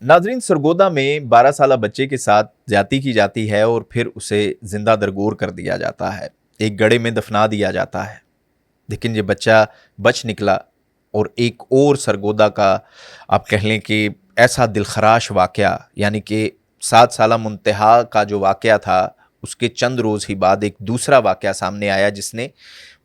नाजरीन, सरगोदा में 12 साल बच्चे के साथ ज्यादती की जाती है और फिर उसे जिंदा दरगोर कर दिया जाता है, एक गड्ढे में दफना दिया जाता है। लेकिन ये बच्चा बच निकला और एक और सरगोदा का आप कह लें कि ऐसा दिलखराश वाक़या, यानी कि 7 साला मुंतहा का जो वाक़या था उसके चंद रोज़ ही बाद एक दूसरा वाक़या सामने आया जिसने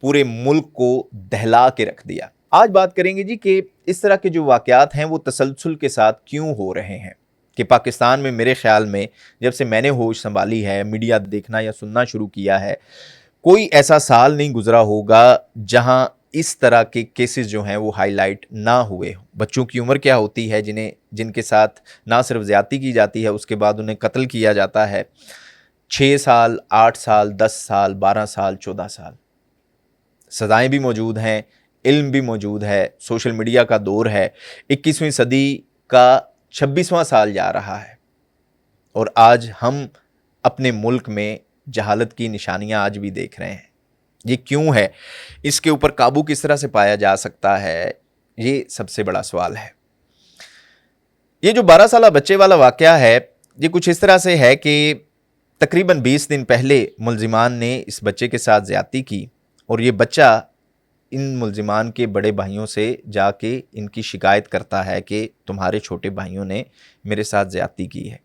पूरे मुल्क को दहला के रख दिया। आज बात करेंगे जी कि इस तरह के जो वाक़यात हैं वो तसलसल के साथ क्यों हो रहे हैं। कि पाकिस्तान में मेरे ख्याल में जब से मैंने होश संभाली है, मीडिया देखना या सुनना शुरू किया है, कोई ऐसा साल नहीं गुजरा होगा जहां इस तरह के केसेस जो हैं वो हाईलाइट ना हुए हों। बच्चों की उम्र क्या होती है जिनके साथ ना सिर्फ ज़्यादती की जाती है, उसके बाद उन्हें कत्ल किया जाता है। 6 साल, 8 साल, 10 साल, 12 साल, 14 साल। सज़ाएँ भी मौजूद हैं, इल्म भी मौजूद है, सोशल मीडिया का दौर है, 21वीं सदी का 26वां साल जा रहा है और आज हम अपने मुल्क में जहालत की निशानियां आज भी देख रहे हैं। ये क्यों है? इसके ऊपर काबू किस तरह से पाया जा सकता है? ये सबसे बड़ा सवाल है। ये जो 12 साल बच्चे वाला वाक़या है, ये कुछ इस तरह से है कि तकरीबन 20 दिन पहले मुलजिमान ने इस बच्चे के साथ ज़्यादती की और ये बच्चा इन मुलजिमान के बड़े भाइयों से जाके इनकी शिकायत करता है कि तुम्हारे छोटे भाइयों ने मेरे साथ ज़्यादती की है।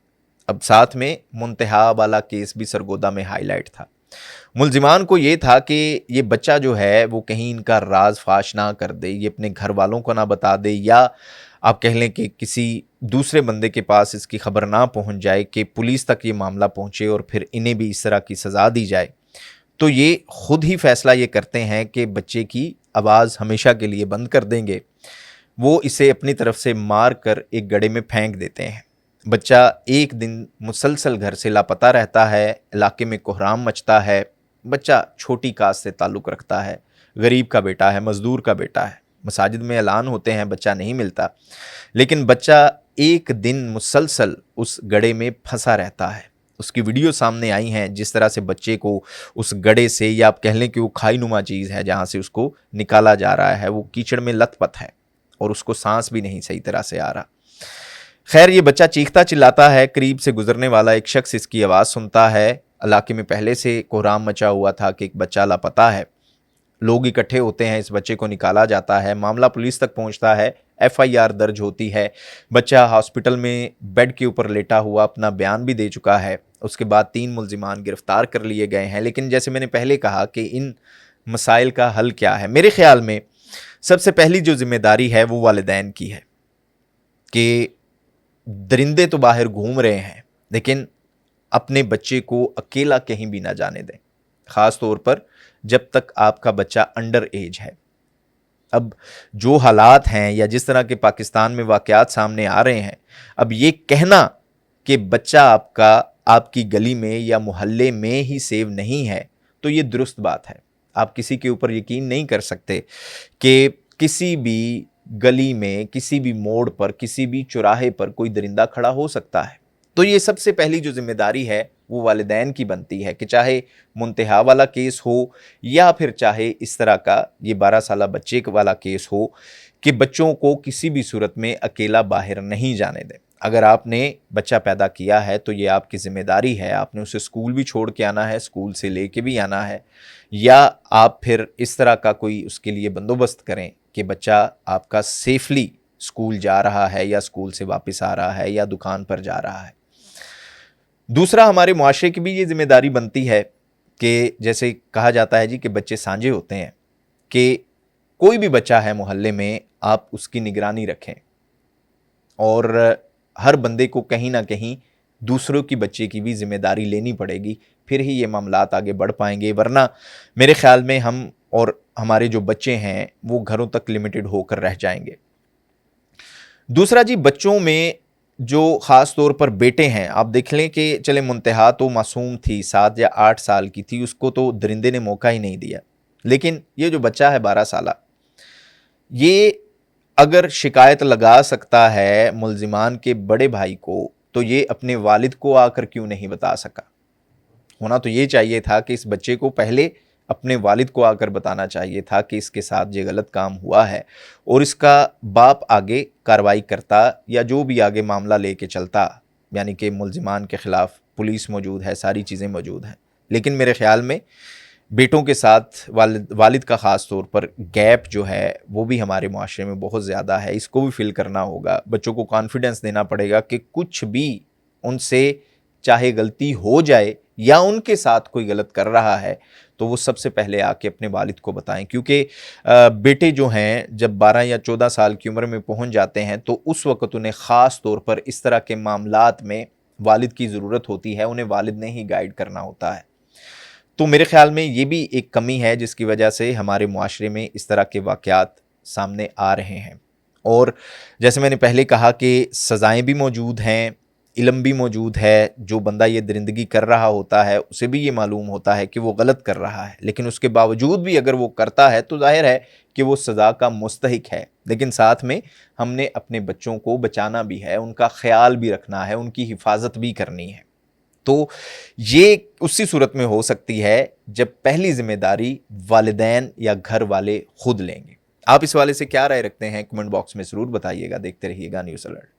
अब साथ में मुंतहा वाला केस भी सरगोदा में हाईलाइट था। मुलजिमान को ये था कि ये बच्चा जो है वो कहीं इनका राज फाश ना कर दे, ये अपने घर वालों को ना बता दे, या आप कह लें कि किसी दूसरे बंदे के पास इसकी खबर ना पहुंच जाए कि पुलिस तक ये मामला पहुंचे और फिर इन्हें भी इस तरह की सज़ा दी जाए। तो ये खुद ही फैसला ये करते हैं कि बच्चे की आवाज़ हमेशा के लिए बंद कर देंगे। वो इसे अपनी तरफ से मार कर एक गड्ढे में फेंक देते हैं। बच्चा एक दिन मुसलसल घर से लापता रहता है, इलाके में कोहराम मचता है। बच्चा छोटी कास्ट से ताल्लुक़ रखता है, गरीब का बेटा है, मज़दूर का बेटा है। मसाजिद में ऐलान होते हैं, बच्चा नहीं मिलता, लेकिन बच्चा एक दिन मुसलसल उस गड्ढे में फंसा रहता है। उसकी वीडियो सामने आई हैं जिस तरह से बच्चे को उस गड्ढे से, या आप कह लें कि वो खाई नुमा चीज़ है जहाँ से उसको निकाला जा रहा है, वो कीचड़ में लथपथ है और उसको सांस भी नहीं सही तरह से आ रहा। खैर, ये बच्चा चीखता चिल्लाता है। करीब से गुजरने वाला एक शख्स इसकी आवाज़ सुनता है। इलाके में पहले से कोहराम मचा हुआ था कि एक बच्चा लापता है। लोग इकट्ठे होते हैं, इस बच्चे को निकाला जाता है। मामला पुलिस तक पहुंचता है, FIR दर्ज होती है। बच्चा हॉस्पिटल में बेड के ऊपर लेटा हुआ अपना बयान भी दे चुका है। उसके बाद 3 मुलजिमान गिरफ्तार कर लिए गए हैं। लेकिन जैसे मैंने पहले कहा कि इन मसाइल का हल क्या है, मेरे ख्याल में सबसे पहली जो जिम्मेदारी है वो वालिदैन की है कि दरिंदे तो बाहर घूम रहे हैं, लेकिन अपने बच्चे को अकेला कहीं भी ना जाने दें, ख़ास तौर पर जब तक आपका बच्चा अंडर एज है। अब जो हालात हैं या जिस तरह के पाकिस्तान में वाक़यात सामने आ रहे हैं, अब ये कहना कि बच्चा आपका आपकी गली में या मोहल्ले में ही सेव नहीं है, तो ये दुरुस्त बात है। आप किसी के ऊपर यकीन नहीं कर सकते कि किसी भी गली में, किसी भी मोड़ पर, किसी भी चौराहे पर कोई दरिंदा खड़ा हो सकता है। तो ये सबसे पहली जो जिम्मेदारी है वो वालिदैन की बनती है कि चाहे मुंतहा वाला केस हो या फिर चाहे इस तरह का ये 12 साल बच्चे वाला केस हो, कि बच्चों को किसी भी सूरत में अकेला बाहर नहीं जाने दें। अगर आपने बच्चा पैदा किया है तो ये आपकी ज़िम्मेदारी है, आपने उसे स्कूल भी छोड़ के आना है, स्कूल से लेके भी आना है, या आप फिर इस तरह का कोई उसके लिए बंदोबस्त करें कि बच्चा आपका सेफली स्कूल जा रहा है या स्कूल से वापस आ रहा है या दुकान पर जा रहा है। दूसरा, हमारे मुआशरे की भी ये जिम्मेदारी बनती है कि जैसे कहा जाता है जी कि बच्चे सांझे होते हैं, कि कोई भी बच्चा है मोहल्ले में, आप उसकी निगरानी रखें और हर बंदे को कहीं ना कहीं दूसरों की बच्चे की भी जिम्मेदारी लेनी पड़ेगी, फिर ही ये मामलात आगे बढ़ पाएंगे। वरना मेरे ख्याल में हम और हमारे जो बच्चे हैं वो घरों तक लिमिटेड होकर रह जाएंगे। दूसरा जी, बच्चों में जो ख़ास तौर पर बेटे हैं, आप देख लें कि चले मुंतहा तो मासूम थी, 7 या 8 साल की थी, उसको तो दरिंदे ने मौका ही नहीं दिया। लेकिन ये जो बच्चा है 12 साल, ये अगर शिकायत लगा सकता है मुलजिमान के बड़े भाई को, तो ये अपने वालिद को आकर क्यों नहीं बता सका? होना तो ये चाहिए था कि इस बच्चे को पहले اپنے والد کو آ کر بتانا چاہیے تھا کہ اس کے ساتھ یہ غلط کام ہوا ہے، اور اس کا باپ آگے کارروائی کرتا یا جو بھی آگے معاملہ لے کے چلتا، یعنی کہ ملزمان کے خلاف پولیس موجود ہے، ساری چیزیں موجود ہیں۔ لیکن میرے خیال میں بیٹوں کے ساتھ والد کا خاص طور پر گیپ جو ہے وہ بھی ہمارے معاشرے میں بہت زیادہ ہے، اس کو بھی فل کرنا ہوگا۔ بچوں کو کانفیڈنس دینا پڑے گا کہ کچھ بھی ان سے چاہے غلطی ہو جائے یا ان کے ساتھ کوئی غلط کر رہا ہے تو وہ سب سے پہلے آ کے اپنے والد کو بتائیں، کیونکہ بیٹے جو ہیں جب 12 یا 14 سال کی عمر میں پہنچ جاتے ہیں تو اس وقت انہیں خاص طور پر اس طرح کے معاملات میں والد کی ضرورت ہوتی ہے، انہیں والد نے ہی گائیڈ کرنا ہوتا ہے۔ تو میرے خیال میں یہ بھی ایک کمی ہے جس کی وجہ سے ہمارے معاشرے میں اس طرح کے واقعات سامنے آ رہے ہیں۔ اور جیسے میں نے پہلے کہا کہ سزائیں بھی موجود ہیں، علم بھی موجود ہے، جو بندہ یہ درندگی کر رہا ہوتا ہے اسے بھی یہ معلوم ہوتا ہے کہ وہ غلط کر رہا ہے، لیکن اس کے باوجود بھی اگر وہ کرتا ہے تو ظاہر ہے کہ وہ سزا کا مستحق ہے۔ لیکن ساتھ میں ہم نے اپنے بچوں کو بچانا بھی ہے، ان کا خیال بھی رکھنا ہے، ان کی حفاظت بھی کرنی ہے۔ تو یہ اسی صورت میں ہو سکتی ہے جب پہلی ذمہ داری والدین یا گھر والے خود لیں گے۔ آپ اس والے سے کیا رائے رکھتے ہیں؟ کمنٹ باکس میں ضرور بتائیے گا۔ دیکھتے رہیے گا نیوز الرٹ۔